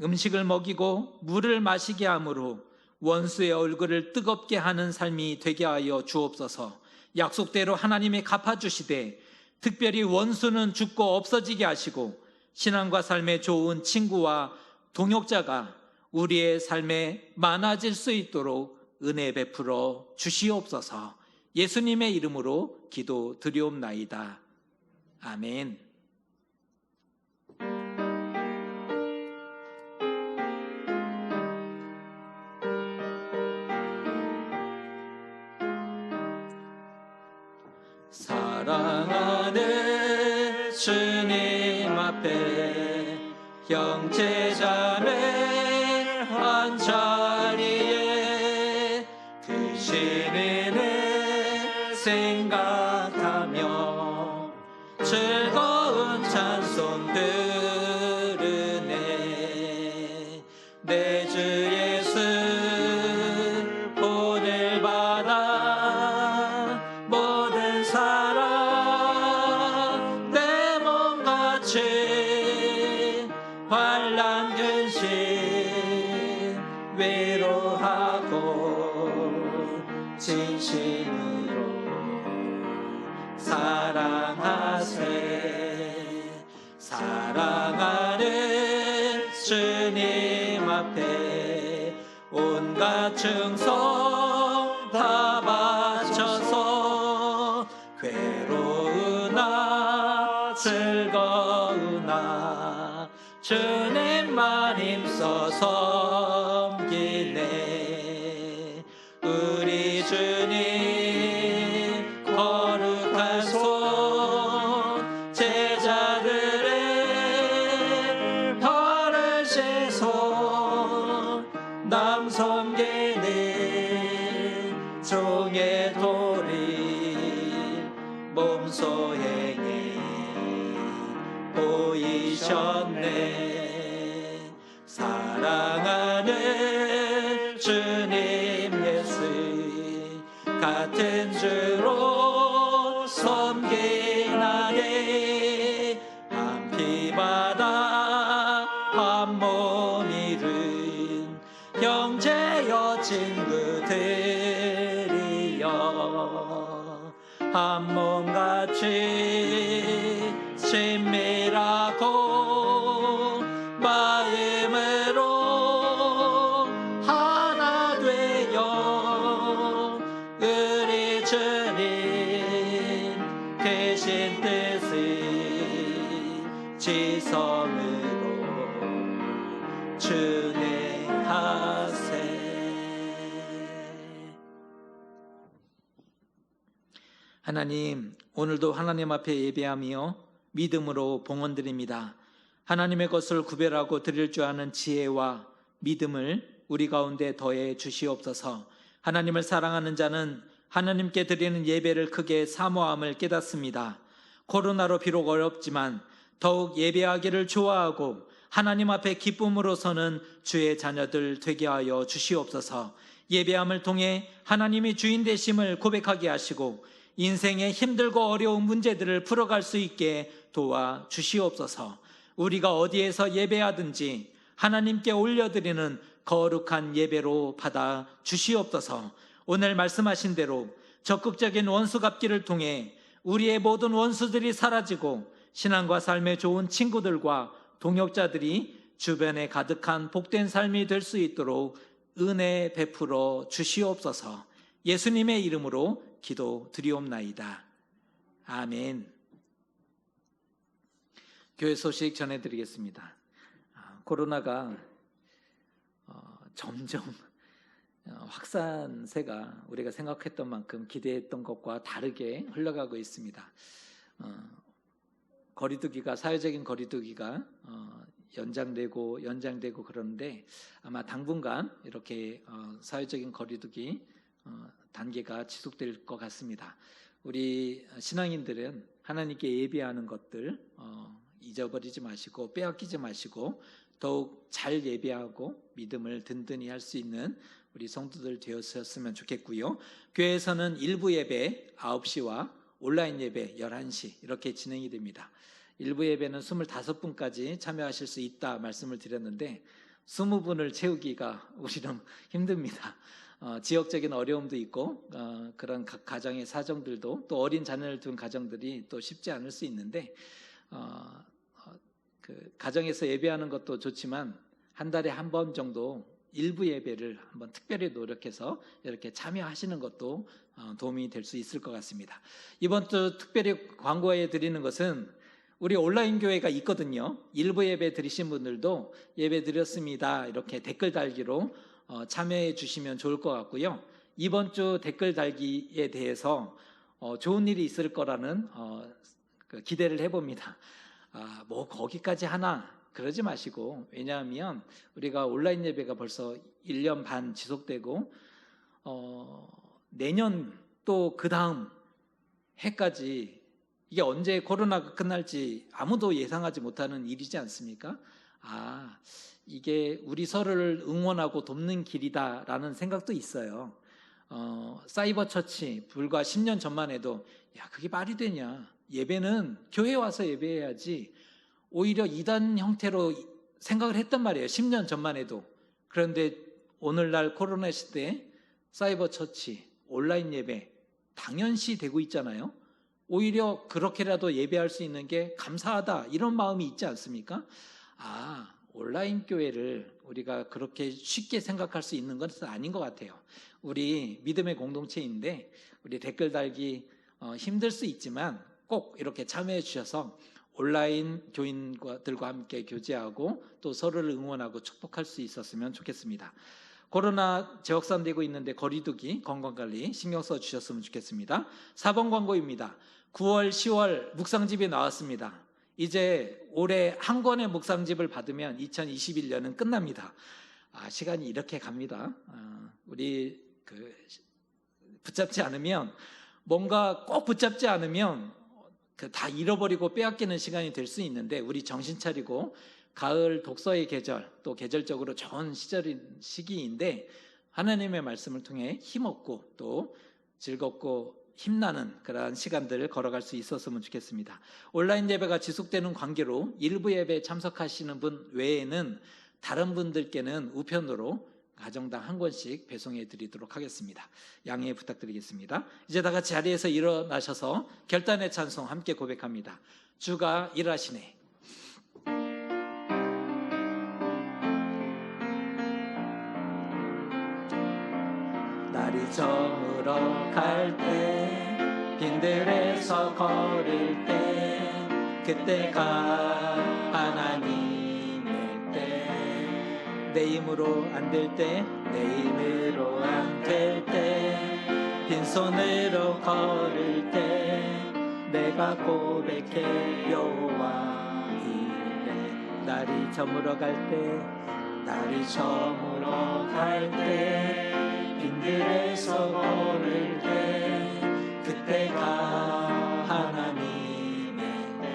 [SPEAKER 3] 음식을 먹이고 물을 마시게 함으로 원수의 얼굴을 뜨겁게 하는 삶이 되게 하여 주옵소서. 약속대로 하나님이 갚아주시되
[SPEAKER 1] 특별히 원수는 죽고 없어지게 하시고 신앙과 삶에 좋은 친구와 동역자가 우리의 삶에 많아질 수 있도록 은혜 베풀어 주시옵소서. 예수님의 이름으로 기도드리옵나이다. 아멘. 사랑하는 주님 앞에 형제자매 한 자리에 크신 은혜 생각하며 즐거운 찬송 들으네. 내 주 예수 본을 받아 모든 사랑 내 몸같이 환난 근심 위로하고 진심으로 사랑하세. 사랑하는 주님 앞에 온갖 충성 다 바쳐서 괴로우나 즐거우나 주님만 힘써 섬기네. 우리 주님 거룩한 손 제자들의 벌을 씻어 남 섬기는 종의 도리 몸소 행해 보이셨네. 사랑하는 주님 예수 같은 주로 섬기나니 한 피바다 한 몸 이룬 형제여 친구들이여 한 몸같이 친밀하고 마음으로 하나 되어 우리 주님 계신 뜻을 지성으로 준행하세. 하나님, 오늘도 하나님 앞에 예배하며 믿음으로 봉헌드립니다. 하나님의 것을 구별하고 드릴 줄 아는 지혜와 믿음을 우리 가운데 더해 주시옵소서. 하나님을 사랑하는 자는 하나님께 드리는 예배를 크게 사모함을 깨닫습니다. 코로나로 비록 어렵지만 더욱 예배하기를 좋아하고 하나님 앞에 기쁨으로 서는 주의 자녀들 되게 하여 주시옵소서. 예배함을 통해 하나님이 주인 되심을 고백하게 하시고 인생의 힘들고 어려운 문제들을 풀어갈 수 있게 도와 주시옵소서. 우리가 어디에서 예배하든지 하나님께 올려드리는 거룩한 예배로 받아 주시옵소서. 오늘 말씀하신 대로 적극적인 원수 갚기를 통해 우리의 모든 원수들이 사라지고 신앙과 삶에 좋은 친구들과 동역자들이 주변에 가득한 복된 삶이 될 수 있도록 은혜 베풀어 주시옵소서. 예수님의 이름으로 기도드리옵나이다. 아멘. 교회 소식 전해드리겠습니다. 코로나가 점점 확산세가 우리가 생각했던 만큼 기대했던 것과 다르게 흘러가고 있습니다. 거리두기가 사회적인 거리두기가 연장되고 그러는데 아마 당분간 이렇게 사회적인 거리두기 단계가 지속될 것 같습니다. 우리 신앙인들은 하나님께 예배하는 것들 잊어버리지 마시고 빼앗기지 마시고 더욱 잘 예배하고 믿음을 든든히 할 수 있는 우리 성도들 되었으면 좋겠고요. 교회에서는 일부 예배 9시와 온라인 예배 11시 이렇게 진행이 됩니다. 일부 예배는 25분까지 참여하실 수 있다 말씀을 드렸는데 20분을 채우기가 우리는 힘듭니다.
[SPEAKER 3] 지역적인 어려움도 있고 그런 각 가정의 사정들도 또 어린 자녀를 둔 가정들이 또 쉽지 않을 수 있는데 그 가정에서 예배하는 것도 좋지만 한 달에 한 번 정도 일부 예배를 한번 특별히 노력해서 이렇게 참여하시는 것도 도움이 될 수 있을 것 같습니다. 이번 주 특별히 광고해 드리는 것은 우리 온라인 교회가 있거든요. 일부 예배 드리신 분들도 예배 드렸습니다 이렇게 댓글 달기로 참여해 주시면 좋을 것 같고요. 이번 주 댓글 달기에 대해서 좋은 일이 있을 거라는 기대를 해봅니다. 뭐 거기까지 하나 그러지 마시고, 왜냐하면 우리가 온라인 예배가 벌써 1년 반 지속되고 내년 또 그 다음 해까지 이게 언제 코로나가 끝날지 아무도 예상하지 못하는 일이지 않습니까? 이게 우리 서로를 응원하고 돕는 길이다라는 생각도 있어요. 사이버 처치 불과 10년 전만 해도 그게 말이 되냐, 예배는 교회 와서 예배해야지, 오히려 이단 형태로 생각을 했단 말이에요. 10년 전만 해도. 그런데 오늘날 코로나 시대에 사이버 처치, 온라인 예배 당연시 되고 있잖아요. 오히려 그렇게라도 예배할 수 있는 게 감사하다, 이런 마음이 있지 않습니까? 온라인 교회를 우리가 그렇게 쉽게 생각할 수 있는 것은 아닌 것 같아요. 우리 믿음의 공동체인데 우리 댓글 달기 힘들 수 있지만 꼭 이렇게 참여해 주셔서 온라인 교인들과 함께 교제하고 또 서로를 응원하고 축복할 수 있었으면 좋겠습니다. 코로나 재확산되고 있는데 거리두기, 건강관리 신경 써 주셨으면 좋겠습니다. 4번 광고입니다. 9월, 10월 묵상집이 나왔습니다. 이제 올해 한 권의 묵상집을 받으면 2021년은 끝납니다. 시간이 이렇게 갑니다. 우리 붙잡지 않으면, 뭔가 꼭 붙잡지 않으면 다 잃어버리고 빼앗기는 시간이 될 수 있는데, 우리 정신 차리고 가을 독서의 계절, 또 계절적으로 좋은 시기인데 하나님의 말씀을 통해 힘없고 또 즐겁고 힘나는 그러한 시간들을 걸어갈 수 있었으면 좋겠습니다. 온라인 예배가 지속되는 관계로 일부 예배에 참석하시는 분 외에는 다른 분들께는 우편으로 가정당 한 권씩 배송해 드리도록 하겠습니다. 양해 부탁드리겠습니다. 이제 다 같이 자리에서 일어나셔서 결단의 찬송 함께 고백합니다. 주가 일하시네. 날이 저물어 갈 때, 빈들에서 걸을 때, 그때가 하나님의 때. 내 힘으로 안 될 때, 내 힘으로 안 될 때, 빈손으로 걸을 때, 내가 고백해 여호와 이래. 날이 저물어 갈 때, 날이 저물어 갈 때, 빈들에서 걸을 때, 그때가 하나님의 때.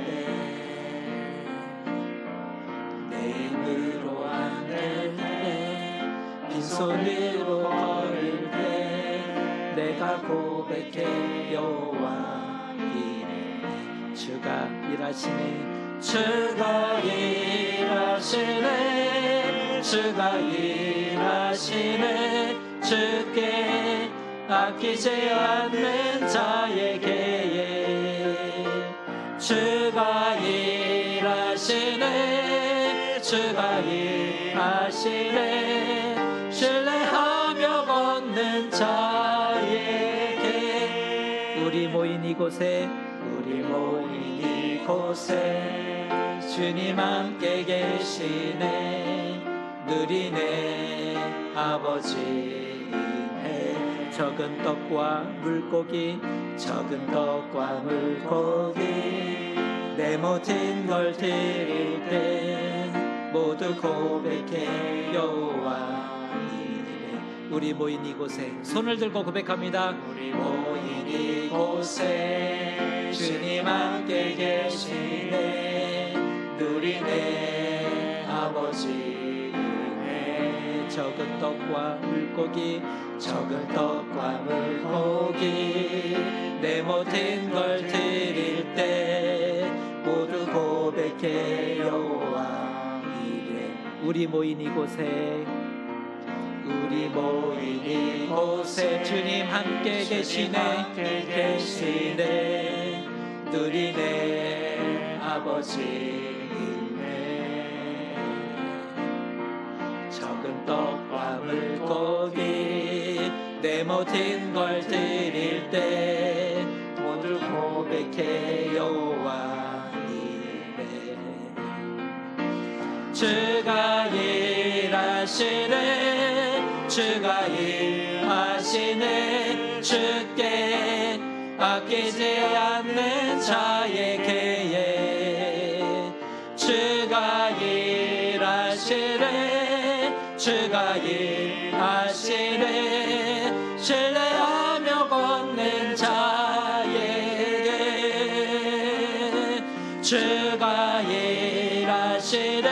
[SPEAKER 3] 내 힘으로 안 될 때, 빈손으로 걸을 때, 내가 고백해 여호와 이래. 주가 일하시네. 주가 일하시네. 주가 일하시네. 주께 아끼지 않는 자에게. 주가 일하시네. 주가 일하시네. 신뢰하며 걷는 자에게. 우리 모인 이곳에, 우리 모인 이곳에 주님 함께 계시네. 누리네 아버지. 적은 떡과 물고기, 적은 떡과 물고기, 내 모든 걸 드릴 때 모두 고백해 여호와 이래. 우리 모인 이곳에 손을 들고 고백합니다. 우리 모인 이곳에 주님 함께 계시네. 누리네 아버지. 적은 떡과 물고기, 적은 떡과 물고기, 내 모든 걸 드릴 때 모두 고백해 여호와 이래. 우리 모인 이곳에, 우리 모인
[SPEAKER 1] 이곳에 주님 함께 계시네 누리네 아버지네 적은 떡과 물고기 내 모든 걸 드릴 때 모두 고백해 여호와 이래 주가 일하시네 주가 일하시네 주께 아끼지 않는 자에게 주가 일하시네 주가 일하시네 신뢰하며 걷는 자에게 주가 일하시네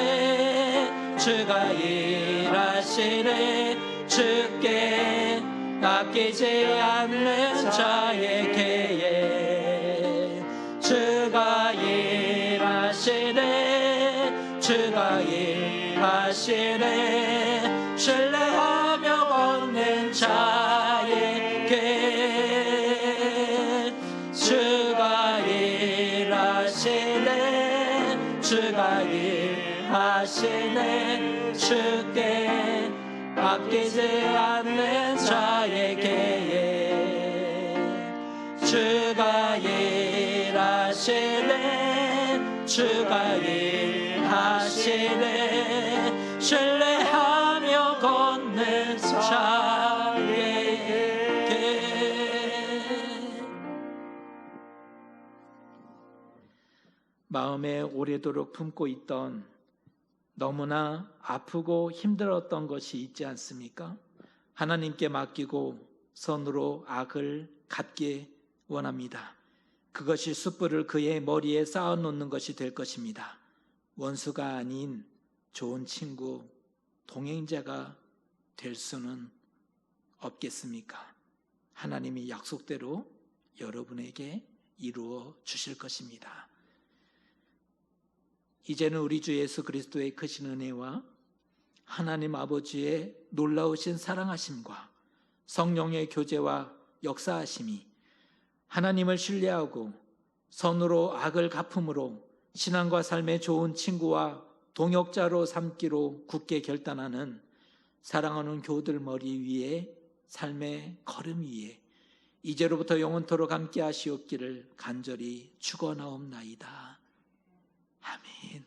[SPEAKER 1] 주가 일하시네 주께 아끼지 않는 자에게 주가 일하시네 주가 일하시네 신뢰하며 걷는 자에게 주가 일하시네 주가 일하시네 주께 아끼지 않는 자에게 주가 일하시네 주가 일하시네 신뢰하며 걷는 자에게
[SPEAKER 3] 마음에 오래도록 품고 있던 너무나 아프고 힘들었던 것이 있지 않습니까? 하나님께 맡기고 손으로 악을 갚게 원합니다. 그것이 숯불을 그의 머리에 쌓아놓는 것이 될 것입니다. 원수가 아닌 좋은 친구, 동행자가 될 수는 없겠습니까? 하나님이 약속대로 여러분에게 이루어 주실 것입니다. 이제는 우리 주 예수 그리스도의 크신 은혜와 하나님 아버지의 놀라우신 사랑하심과 성령의 교제와 역사하심이 하나님을 신뢰하고 선으로 악을 갚음으로 신앙과 삶의 좋은 친구와 동역자로 삼기로 굳게 결단하는 사랑하는 교우들 머리 위에 삶의 걸음 위에 이제로부터 영원토록 함께 하시옵기를 간절히 축원하옵나이다. 아멘.